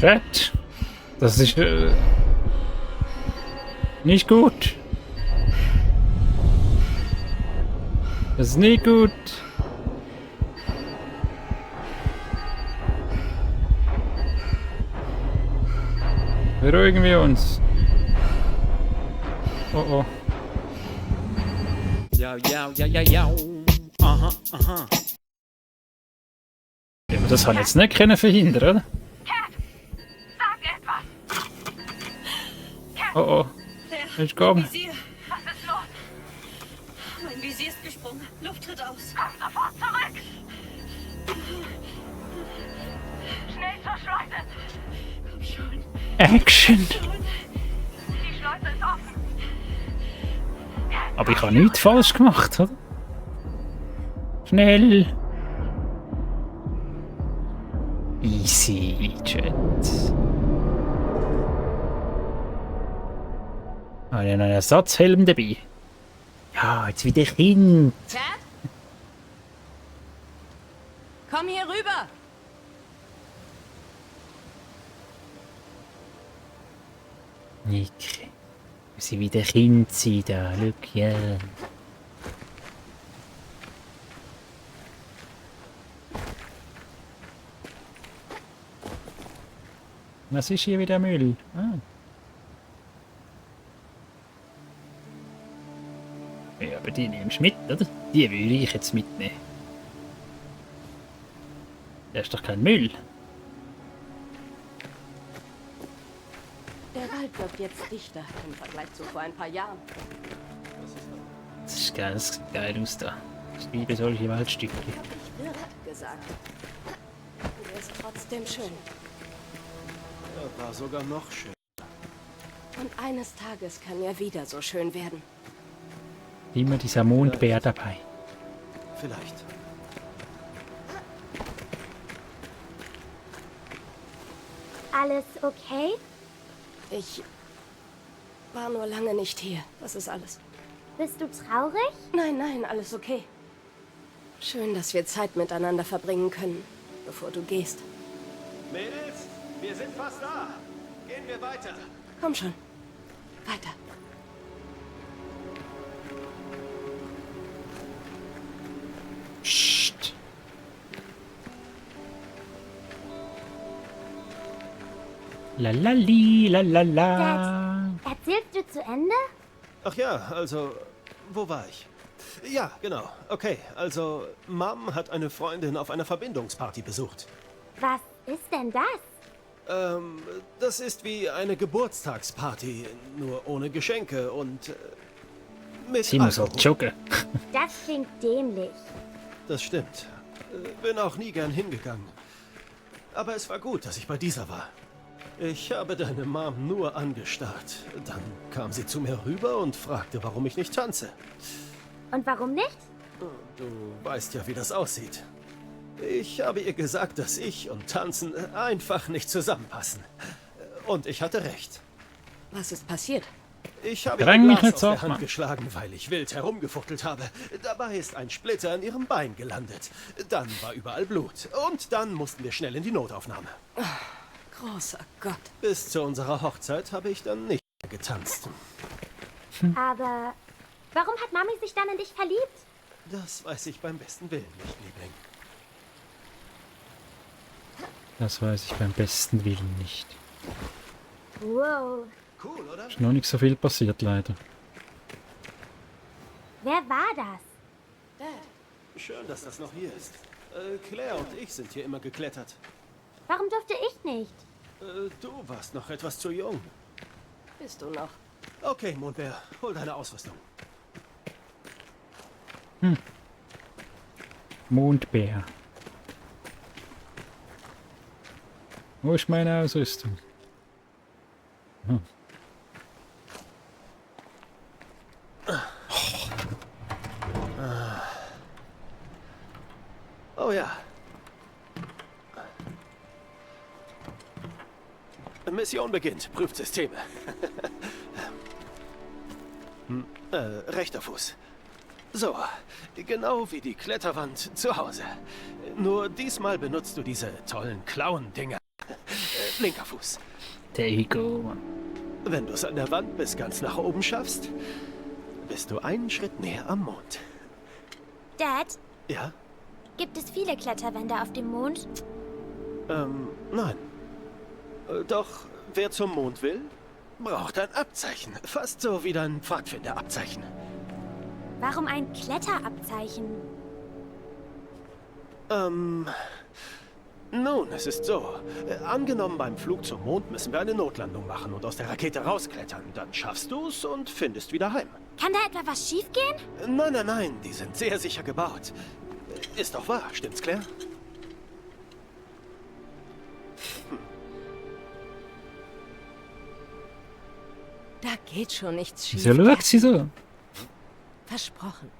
Chat, das ist nicht gut. Das ist nicht gut. Beruhigen wir uns. Oh oh. Ja, ja, ja, ja, ja. Aha, aha. Ja, aber das kann ich jetzt nicht verhindern, oder? Cat, sag etwas. Cat, Oh oh. Ich komme. Visier. Was ist los? Mein Visier ist gesprungen. Luft tritt aus. Komm sofort zurück. Schnell zur Schleuse. Komm schon. Action! Die Schleuse ist offen. Aber ich habe nichts falsch gemacht, oder? Schnell! Easy, Chat. Habe ich noch einen Ersatzhelm dabei? Ja, jetzt wieder Kind. Chad? Komm hier rüber! Nick. Sie wieder Kind sein da, look, ja. Was ist hier wieder Müll? Ah. Ja, aber die nimmst du mit, oder? Die würde ich jetzt mitnehmen. Das ist doch kein Müll. Der Wald wirkt jetzt dichter im Vergleich zu vor ein paar Jahren. Das ist geil, das sieht geil aus da. Ich liebe solche Waldstücke. Ich würde gesagt. Der ist trotzdem schön. Er war sogar noch schön. Und eines Tages kann er wieder so schön werden. Immer dieser Mondbär dabei. Vielleicht. Alles okay? Ich war nur lange nicht hier. Das ist alles. Bist du traurig? Nein, nein, alles okay. Schön, dass wir Zeit miteinander verbringen können, bevor du gehst. Mädels, wir sind fast da. Gehen wir weiter. Komm schon. Weiter. Psst. Lalali, lalala. Erzählst du zu Ende? Ach ja, also, wo war ich? Ja, genau. Okay, also, Mom hat eine Freundin auf einer Verbindungsparty besucht. Was ist denn das? Das ist wie eine Geburtstagsparty, nur ohne Geschenke und mit Sie muss Alkohol. halt joggen. Das klingt dämlich. Das stimmt. Bin auch nie gern hingegangen. Aber es war gut, dass ich bei dieser war. Ich habe deine Mom nur angestarrt. Dann kam sie zu mir rüber und fragte, warum ich nicht tanze. Und warum nicht? Du weißt ja, wie das aussieht. Ich habe ihr gesagt, dass ich und Tanzen einfach nicht zusammenpassen. Und ich hatte recht. Was ist passiert? Ich habe ihr Dräng mich Glas nicht aus so der auf, Hand Mann. geschlagen, weil ich wild herumgefuchtelt habe. Dabei ist ein Splitter in ihrem Bein gelandet. Dann war überall Blut. Und dann mussten wir schnell in die Notaufnahme. Großer Gott. Bis zu unserer Hochzeit habe ich dann nicht mehr getanzt. Aber warum hat Mami sich dann in dich verliebt? Das weiß ich beim besten Willen nicht, Liebling. Das weiß ich beim besten Willen nicht. Wow. Cool, oder? Ist noch nicht so viel passiert, leider. Wer war das? Dad, Schön, dass das noch hier ist. Claire und ich sind hier immer geklettert. Warum durfte ich nicht? Du warst noch etwas zu jung. bist du noch? Okay, Mondbär, hol deine Ausrüstung. Mondbär. Wo ist meine Ausrüstung? Hm. Oh ja. Mission beginnt. Prüft Systeme. Rechter Fuß. So, genau wie die Kletterwand zu Hause. Nur diesmal benutzt du diese tollen Klauen-Dinger. linker Fuß. There you go, Mann. Wenn du es an der Wand bis ganz nach oben schaffst, bist du einen Schritt näher am Mond. Dad, Ja? gibt es viele Kletterwände auf dem Mond? Nein. Doch wer zum Mond will, braucht ein Abzeichen. Fast so wie dein Pfadfinderabzeichen. Warum ein Kletterabzeichen? Nun, es ist so. Angenommen, beim Flug zum Mond müssen wir eine Notlandung machen und aus der Rakete rausklettern. Dann schaffst du's und findest wieder heim. Kann da etwa was schiefgehen? Nein, nein, nein, die sind sehr sicher gebaut. Ist doch wahr, stimmt's, Claire? Da geht schon nichts schief. Wieso schaut sie so? Versprochen.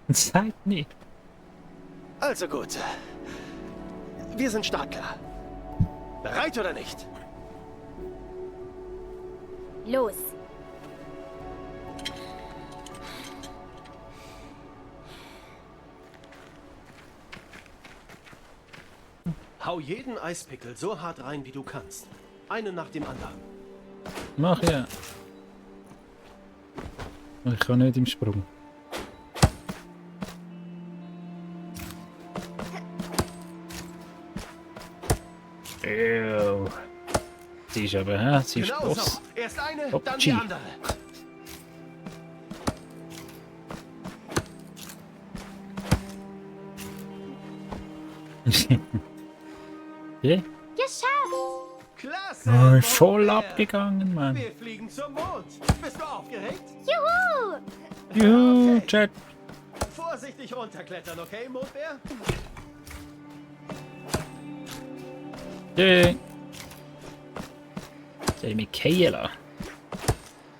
Seid nicht. Also gut. Wir sind startklar. Bereit oder nicht? Los. Hau jeden Eispickel so hart rein, wie du kannst. Einen nach dem anderen. Mach ja. Ich kann nicht im Sprung. Ew. Sie ist aber, hä? Sie ist Genau groß. so. Erst eine, Hopp, dann G. die andere. Ja? Geschafft! Klasse! Oh, voll Mondbär. abgegangen, Mann. Wir fliegen zum Mond. Bist du aufgeregt? Juhu! Juhu, Okay. Chat. Vorsichtig runterklettern, okay, Mondbär? Yeah. Soll ich mich fallen lassen?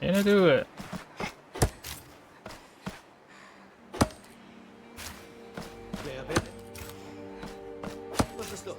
Ja, nicht tun. Wer will? Was ist los?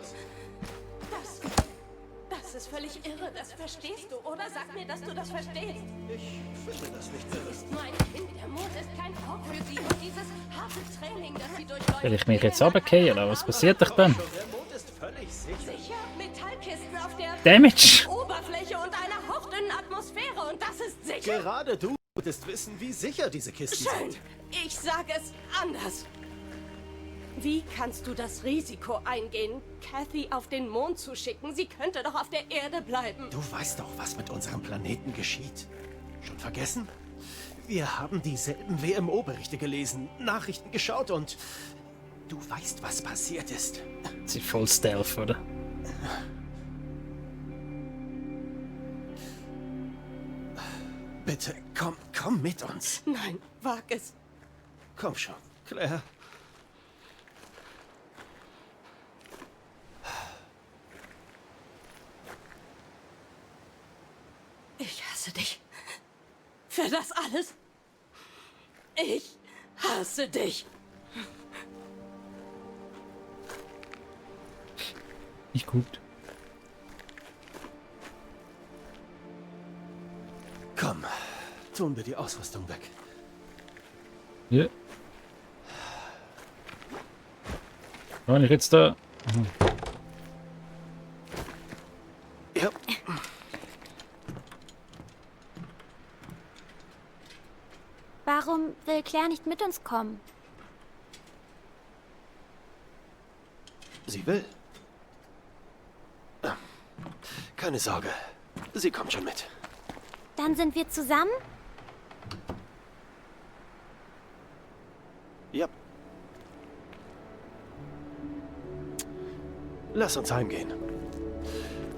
Das ist völlig irre. Das verstehst du, oder? Sag mir, dass du das verstehst. Ich finde das nicht irre. Nur ein Kind. Der Mond ist kein Ort für sie. Und dieses harte Training, das sie durchläuft. Will ich mich jetzt runterfallen lassen? Was passiert doch dann? Der Mond ist völlig sicher. Sicher? Metallkisten auf der Damage! Oberfläche und einer hauchdünnen Atmosphäre. Und das ist sicher. Gerade du solltest wissen, wie sicher diese Kisten Schön. sind. Ich sage es anders. Wie kannst du das Risiko eingehen, Kathy auf den Mond zu schicken? Sie könnte doch auf der Erde bleiben. Du weißt doch, was mit unserem Planeten geschieht. Schon vergessen? Wir haben dieselben WMO-Berichte gelesen, Nachrichten geschaut und du weißt, was passiert ist. Sie ist voll Stealth, oder? Bitte, komm mit uns. Nein, wag es. Komm schon, Claire. Ich hasse dich. Für das alles. Ich hasse dich. Nicht gut. Komm, tun wir die Ausrüstung weg. Ja. Kann ich jetzt da? Ja, Warum will Claire nicht mit uns kommen? sie will. Keine Sorge, sie kommt schon mit. Dann sind wir zusammen? Ja. Lass uns heimgehen.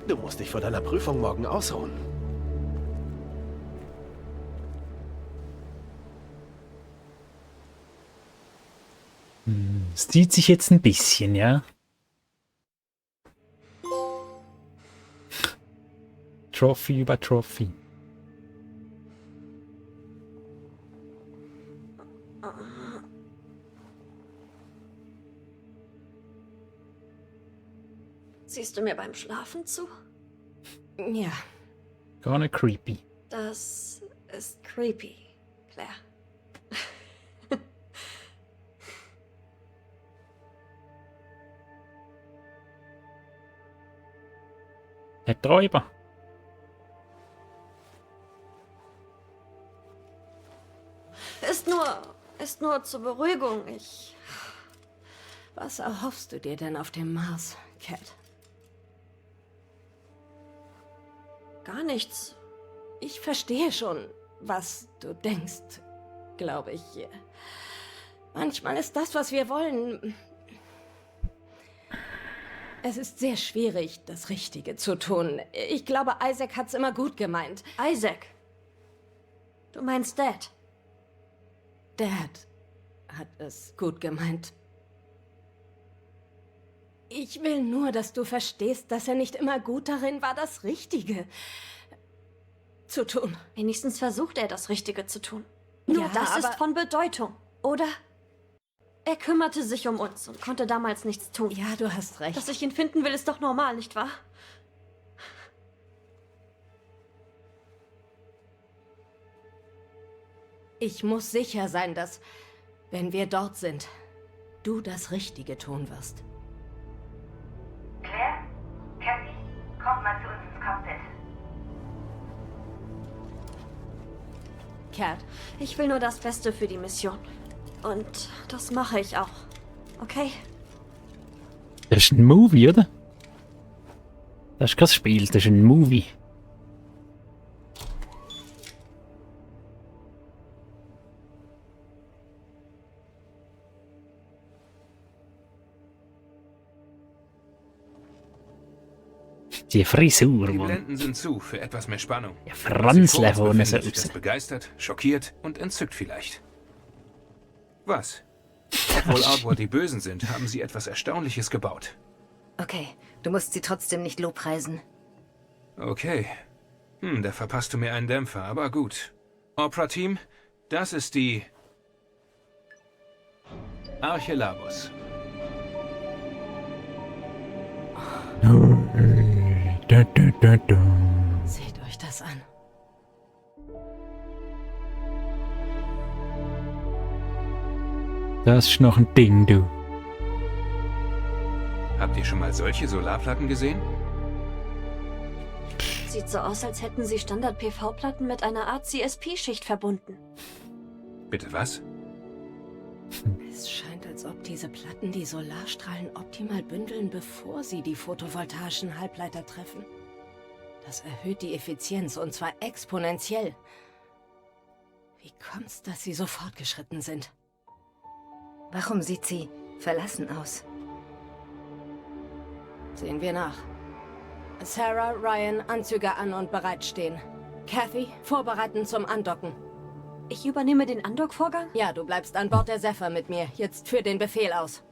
Du musst dich vor deiner Prüfung morgen ausruhen. Es zieht sich jetzt ein bisschen, ja? Trophy über Trophy. Siehst du mir beim Schlafen zu? Ja, Gar nicht creepy. Das ist creepy, Claire. Räuber. Ist nur zur Beruhigung. Was erhoffst du dir denn auf dem Mars, Cat? Gar nichts. Ich verstehe schon, was du denkst, glaube ich. Manchmal ist das, was wir wollen. Es ist sehr schwierig, das Richtige zu tun. Ich glaube, Isaac hat's immer gut gemeint. Isaac. Du meinst Dad. Dad hat es gut gemeint. Ich will nur, dass du verstehst, dass er nicht immer gut darin war, das Richtige zu tun. Wenigstens versucht er, das Richtige zu tun. Nur Ja, das ist aber- von Bedeutung, oder? Er kümmerte sich um uns und konnte damals nichts tun. Ja, du hast recht. Dass ich ihn finden will, ist doch normal, nicht wahr? Ich muss sicher sein, dass, wenn wir dort sind, du das Richtige tun wirst. Claire? Kathy? Kommt mal zu uns ins Cockpit. Cat, Ich will nur das Beste für die Mission. Und das mache ich auch. Okay? Das ist ein Movie, oder? Das ist kein Spiel, das ist ein Movie. Die Frisur, Die Mann. Blenden sind zu für etwas mehr Spannung. Ja, Was Franzle sich vor von uns so befindet, raus. das begeistert, schockiert und entzückt vielleicht. Was? Obwohl Outward die Bösen sind, haben sie etwas Erstaunliches gebaut. Okay, du musst sie trotzdem nicht lobpreisen. Okay. Da verpasst du mir einen Dämpfer, aber gut. Opera-Team, das ist die Archelabus. seht euch das an. Das ist noch ein Ding, du. Habt ihr schon mal solche Solarplatten gesehen? Sieht so aus, als hätten sie Standard-PV-Platten mit einer Art CSP-Schicht verbunden. Bitte was? Es scheint, als ob diese Platten die Solarstrahlen optimal bündeln, bevor sie die photovoltaischen Halbleiter treffen. Das erhöht die Effizienz, und zwar exponentiell. Wie kommt's, dass sie so fortgeschritten sind? Warum sieht sie verlassen aus? Sehen wir nach. Sarah, Ryan, Anzüge an und bereitstehen. Kathy, vorbereiten zum Andocken. Ich übernehme den Andock-Vorgang? Ja, du bleibst an Bord der Zephyr mit mir. Jetzt führ den Befehl aus.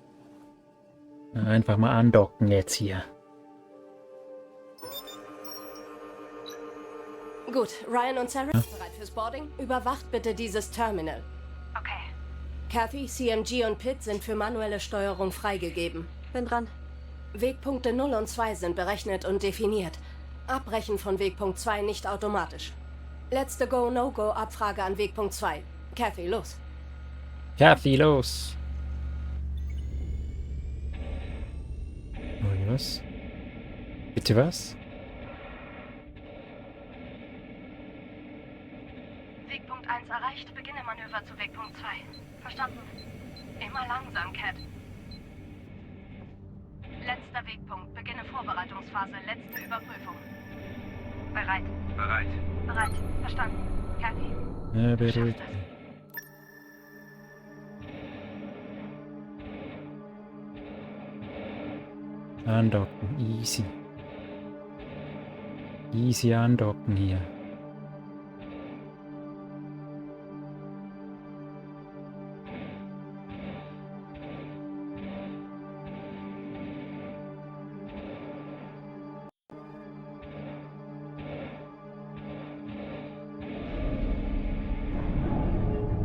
Einfach mal andocken jetzt hier. Gut, Ryan und Sarah, bereit fürs Boarding? Überwacht bitte dieses Terminal. Okay. Kathy, CMG und Pitt sind für manuelle Steuerung freigegeben. Bin dran. Wegpunkte 0 und 2 sind berechnet und definiert. Abbrechen von Wegpunkt 2 nicht automatisch. Letzte Go-No-Go-Abfrage an Wegpunkt 2. Kathy, los. Kathy, los! Oh, was? Bitte was? Wegpunkt 1 erreicht. Beginne Manöver zu Wegpunkt 2. Verstanden? Immer langsam, Cat. Letzter Wegpunkt. Beginne Vorbereitungsphase. Letzte Überprüfung. Bereit. Bereit. Bereit. Verstanden. Kathy. Ja, Du schaffst bitte. es. Andocken, easy. Easy andocken hier.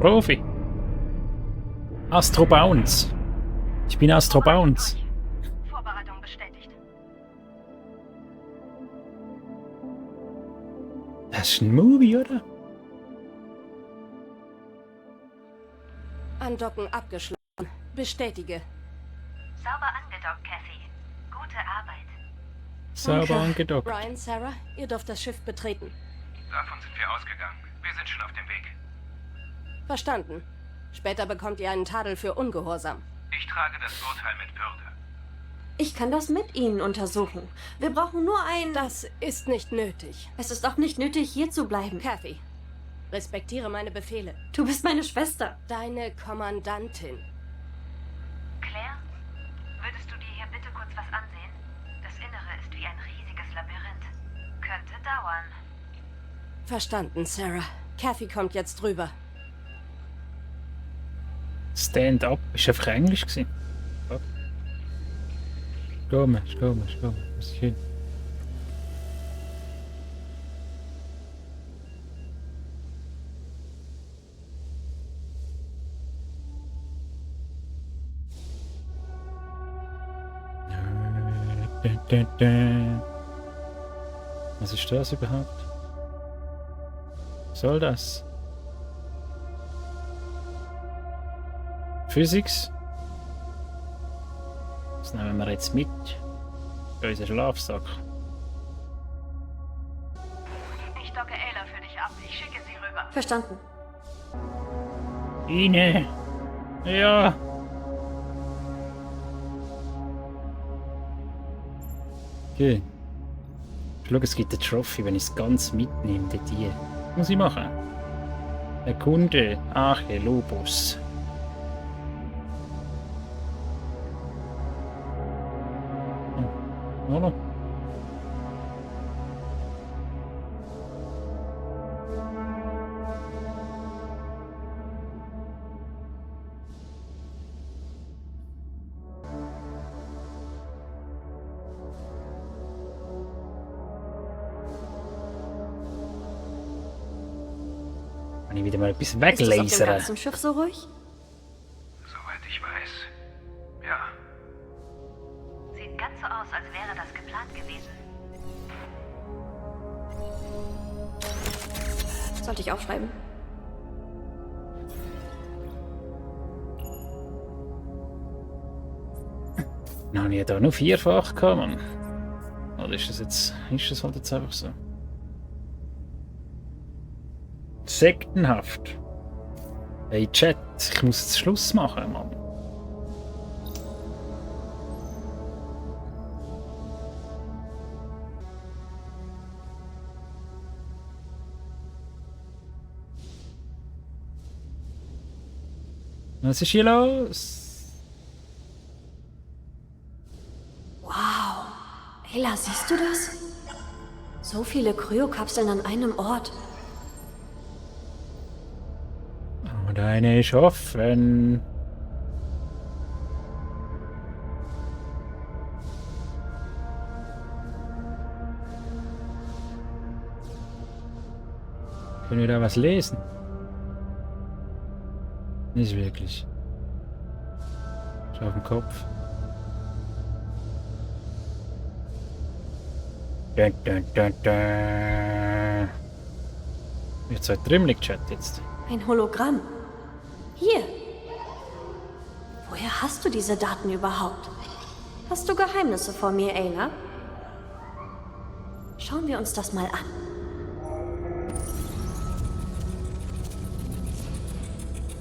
Profi. Astro Bounce. Ich bin Astro Bounce. Vorbereitung bestätigt. Das ist ein Movie, oder? Andocken abgeschlossen. Bestätige. Sauber angedockt, Kathy. Gute Arbeit. Sauber angedockt. Brian, Sarah, ihr dürft das Schiff betreten. Davon sind wir ausgegangen. Wir sind schon auf dem Weg. Verstanden. Später bekommt ihr einen Tadel für Ungehorsam. Ich trage das Urteil mit Würde. Ich kann das mit Ihnen untersuchen. Wir brauchen nur ein... Das ist nicht nötig. Es ist auch nicht nötig, hier zu bleiben. Kathy, respektiere meine Befehle. Du bist meine Schwester. Deine Kommandantin. Claire, würdest du dir hier bitte kurz was ansehen? Das Innere ist wie ein riesiges Labyrinth. Könnte dauern. Verstanden, Sarah. Kathy kommt jetzt rüber. Stand up. Ist einfach Englisch gewesen. Komme. Muss ich hin. Was ist das überhaupt? Was soll das? Physics? Das nehmen wir jetzt mit. Für unseren Schlafsack. Ich docke Ayla für dich ab. Ich schicke sie rüber. Verstanden. Ine! Ja! Okay. Schau, es gibt eine Trophy, wenn ich es ganz mitnehme, die. Muss ich machen. Erkunde Arche Lobos. Oder? Kann ich wieder mal etwas Ist es auf dem weglasern? ganzen Schiff so ruhig? Soweit ich weiß. Ja. Sieht ganz so aus, als wäre das geplant gewesen. Sollte ich aufschreiben? Dann habe ich da nur 4-fach gehabt, Mann. Oder ist das jetzt. Ist das halt jetzt einfach so? Sektenhaft. Hey Chat, ich muss jetzt Schluss machen, Mann. Was ist hier los? Wow. Ayla, siehst du das? So viele Kryokapseln an einem Ort. Und eine ist offen. Können wir da was lesen? Nicht wirklich. Schau auf den Kopf. Dun, dun, dun, dun. Wird so ein Trimmelig-Chat jetzt. Ein Hologramm. Hier. Woher hast du diese Daten überhaupt? Hast du Geheimnisse vor mir, Ayla? Schauen wir uns das mal an.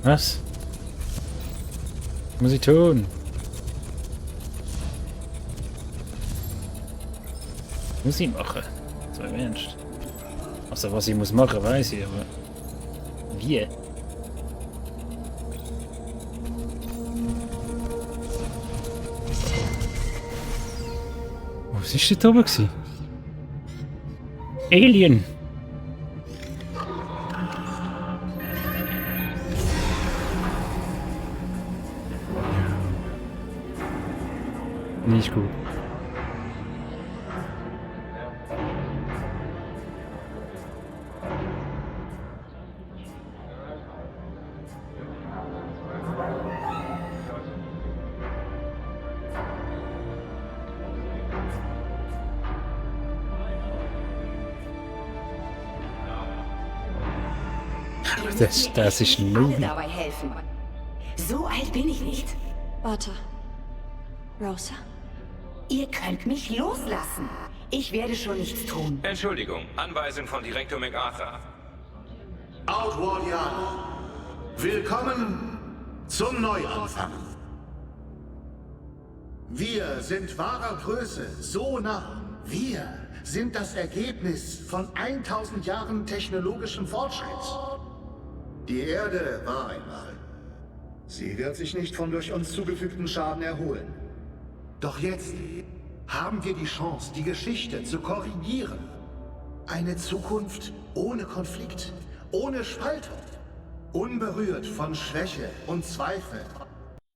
Was? Was muss ich tun? Was muss ich machen? So im Ernst. Also was ich muss machen, weiß ich, aber wie? Was ist denn da oben gewesen? Alien! Nicht gut. Das ist Nubi. dabei helfen. So alt bin ich nicht. Warte. Rosa? Ihr könnt mich loslassen. Ich werde schon nichts tun. Entschuldigung, Anweisung von Direktor MacArthur. Outwardianer, willkommen zum Neuanfang. Wir sind wahrer Größe, so nah. Wir sind das Ergebnis von 1000 Jahren technologischem Fortschritt. Die Erde war einmal. Sie wird sich nicht von durch uns zugefügten Schaden erholen. Doch jetzt haben wir die Chance, die Geschichte zu korrigieren. Eine Zukunft ohne Konflikt, ohne Spaltung, unberührt von Schwäche und Zweifel.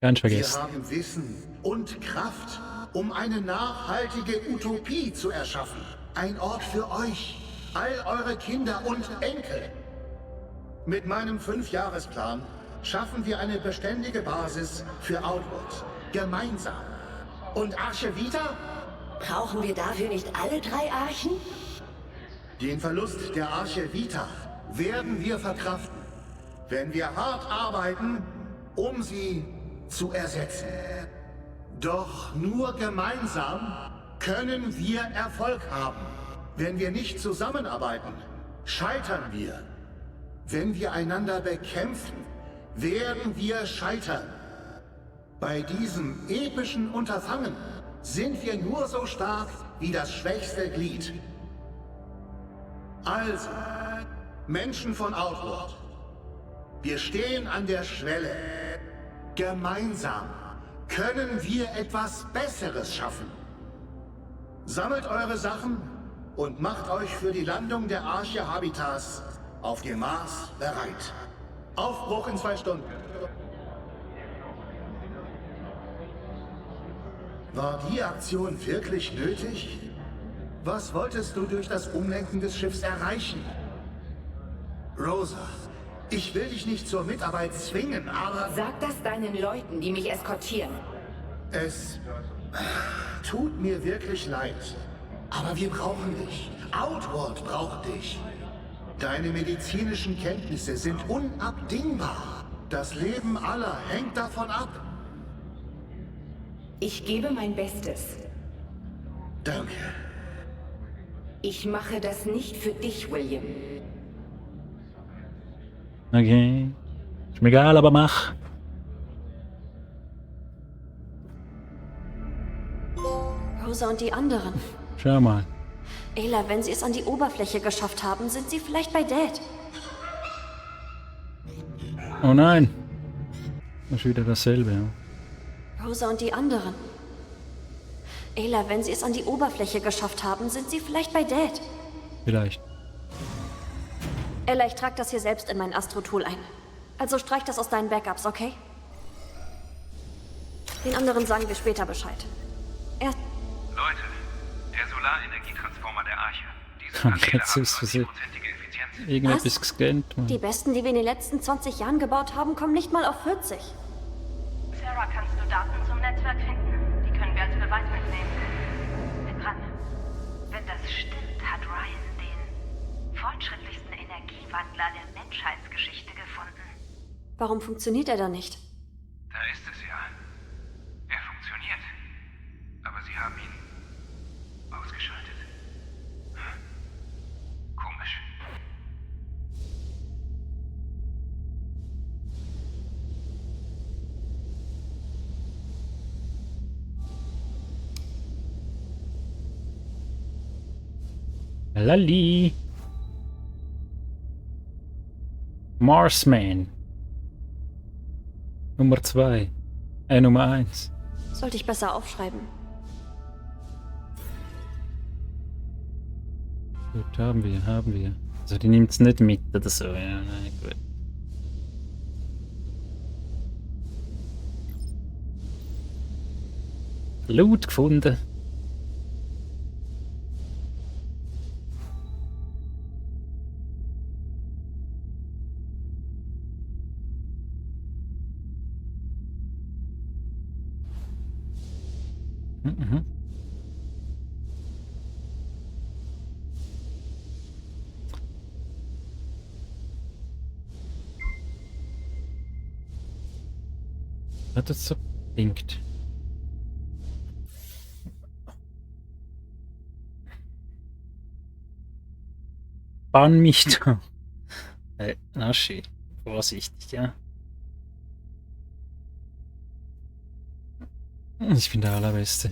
Ganz Wir vergessen. haben Wissen und Kraft, um eine nachhaltige Utopie zu erschaffen. Ein Ort für euch, all eure Kinder und Enkel. Mit meinem 5-Jahresplan schaffen wir eine beständige Basis für Outward. Gemeinsam. Und Arche Vita? Brauchen wir dafür nicht alle 3 Archen? Den Verlust der Arche Vita werden wir verkraften, wenn wir hart arbeiten, um sie zu ersetzen. Doch nur gemeinsam können wir Erfolg haben. Wenn wir nicht zusammenarbeiten, scheitern wir. Wenn wir einander bekämpfen, werden wir scheitern. Bei diesem epischen Unterfangen sind wir nur so stark wie das schwächste Glied. Also, Menschen von Outward, wir stehen an der Schwelle. Gemeinsam können wir etwas Besseres schaffen. Sammelt eure Sachen und macht euch für die Landung der Arche Habitas auf dem Mars bereit. Aufbruch in 2 Stunden. War die Aktion wirklich nötig? Was wolltest du durch das Umlenken des Schiffs erreichen? Rosa, ich will dich nicht zur Mitarbeit zwingen, aber... Sag das deinen Leuten, die mich eskortieren. Es tut mir wirklich leid. Aber wir brauchen dich. Outward braucht dich. Deine medizinischen Kenntnisse sind unabdingbar. Das Leben aller hängt davon ab. Ich gebe mein Bestes. Danke. Ich mache das nicht für dich, William. Okay. Ist mir egal, aber mach. Rosa und die anderen. Schau mal. Ayla, wenn sie es an die Oberfläche geschafft haben, sind sie vielleicht bei Dad. Oh nein. Das ist wieder dasselbe, ja. Rosa und die anderen. Ayla, wenn sie es an die Oberfläche geschafft haben, sind sie vielleicht bei Dad. Vielleicht. Ayla, ich trage das hier selbst in mein Astro-Tool ein. Also streich das aus deinen Backups, okay? Den anderen sagen wir später Bescheid. Erst... Leute, der Solarenergietransformer der Arche. Diese Hab Paneele jetzt haben aus Versehen 90%ige Effizienz. irgendetwas Was? gescannt, Mann. Die besten, die wir in den letzten 20 Jahren gebaut haben, kommen nicht mal auf 40. Sarah, kannst du Daten zum Netzwerk finden? Die können wir als Beweis mitnehmen. Bin dran. Wenn das stimmt, hat Ryan den fortschrittlichsten Energiewandler der Menschheitsgeschichte gefunden. Warum funktioniert er dann nicht? Da ist es ja. Er funktioniert. Aber sie haben ihn ausgeschaltet. Komisch. Lali. Marsman. Nummer 2. Nummer 1. Sollte ich besser aufschreiben. Gut, haben wir. Also die nimmt es nicht mit oder so, ja, nein, gut. Loot gefunden. Mhm. Hat das so blinkt. Bann mich da. Naschi, vorsichtig, ja. Ich bin der Allerbeste.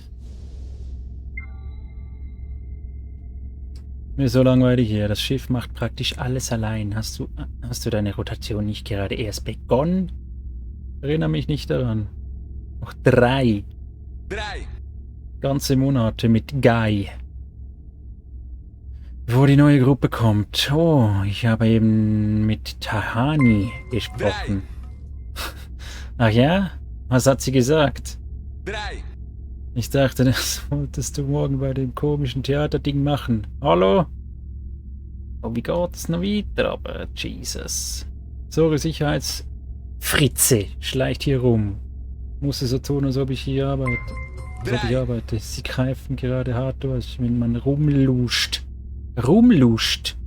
Mir ist so langweilig hier. Das Schiff macht praktisch alles allein. Hast du deine Rotation nicht gerade erst begonnen? Erinnere mich nicht daran. Noch 3 ganze Monate mit Guy. Bevor die neue Gruppe kommt. Oh, ich habe eben mit Tahani gesprochen. Ach ja? Was hat sie gesagt? Ich dachte, das wolltest du morgen bei dem komischen Theaterding machen. Hallo? Oh, wie geht's noch weiter? Aber Jesus. Sorry, Sicherheitsfritze schleicht hier rum. Muss es so tun, als ob ich hier arbeite. Sie greifen gerade hart durch, wenn man rumluscht. Rumluscht?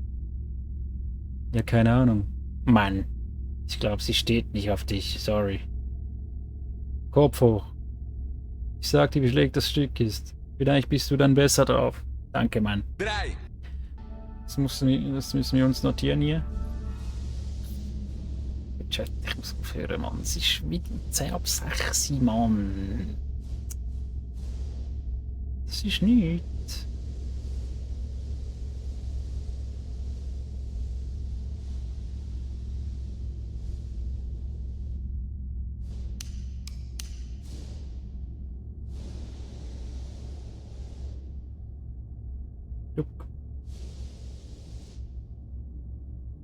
Ja, keine Ahnung. Mann. Ich glaube, sie steht nicht auf dich. Sorry. Kopf hoch. Ich sag dir, wie schlecht das Stück ist. Vielleicht bist du dann besser drauf. Danke, Mann. Das müssen wir uns notieren hier. Chat, ich muss aufhören, Mann. Es ist wieder 10 ab 6, Mann. Das ist nichts.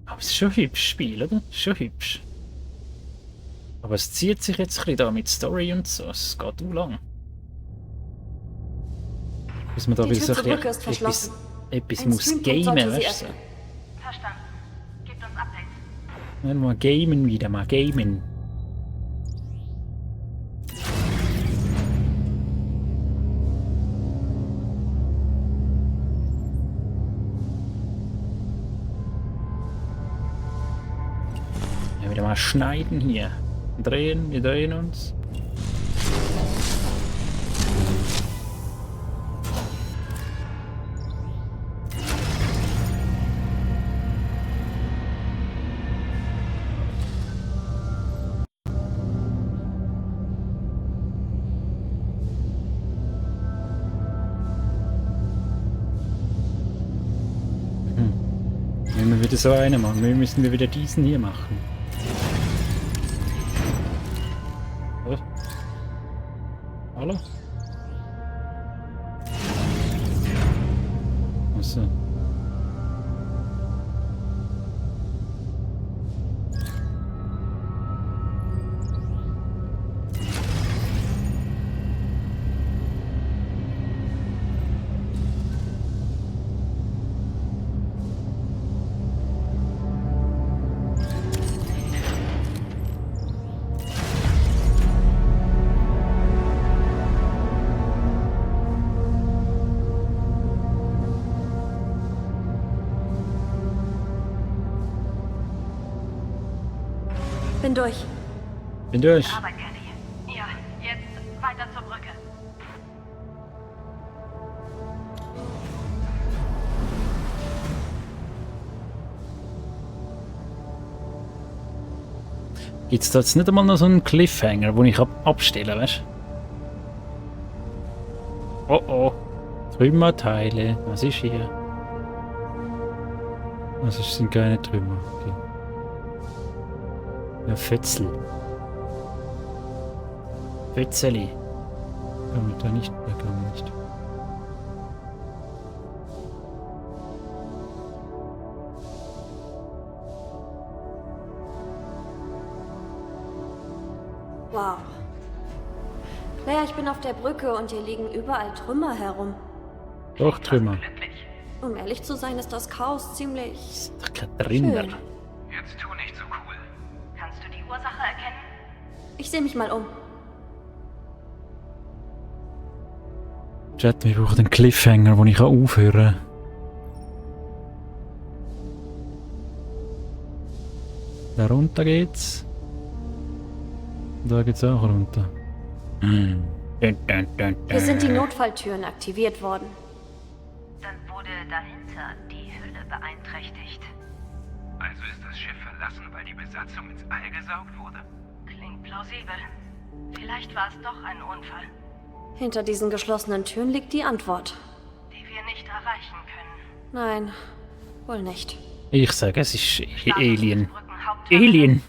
Aber es ist schon hübsch, Spiel, oder? Schon hübsch. Aber es zieht sich jetzt ein bisschen da mit Story und so. Es geht zu lang. Muss man da Die wieder so Tür zur Brücke ist verschlossen. etwas Ein muss Streampunkt gamen, sollte sie weißt du? öffnen. Verstanden. Gebt uns Updates. Mal gamen wieder, mal gamen. Ja, wieder mal schneiden hier. Wir drehen uns. Wenn wir wieder so eine machen, müssen wir wieder diesen hier machen. Oder? Hallo? Achso. Bin durch. Bin durch. Gute Arbeit, Kenny. Ja, jetzt weiter zur Brücke. Gibt's da jetzt nicht einmal noch so einen Cliffhanger, wo ich abstellen, weißt du? Oh oh. Trümmerteile. Was ist hier? Also es sind keine Trümmer. Okay. Ja, Fötzel. Fötzeli. Kann man da nicht, da kann man nicht. Wow. Claire, ich bin auf der Brücke und hier liegen überall Trümmer herum. Doch, Trümmer. Glücklich. Um ehrlich zu sein, ist das Chaos ziemlich Ist doch kein Trümmer. schön. Jetzt tu nicht so cool. Kannst du die Ursache erkennen? Ich sehe mich mal um. Chat, wir brauchen einen Cliffhanger, wo ich aufhören kann. Da runter geht's. Da geht's auch runter. Dun, dun, dun, dun. Hier sind die Notfalltüren aktiviert worden. Dann wurde dahinter die Hülle beeinträchtigt. beeinträchtigt. Also ist das Schiff verlassen, weil die Besatzung ins All gesaugt wurde? Klingt plausibel. Vielleicht war es doch ein Unfall, Hinter diesen geschlossenen Türen liegt die Antwort. die wir nicht erreichen können. Nein, wohl nicht. Ich sage, es ist Alien. Brücken Haupttürme Alien.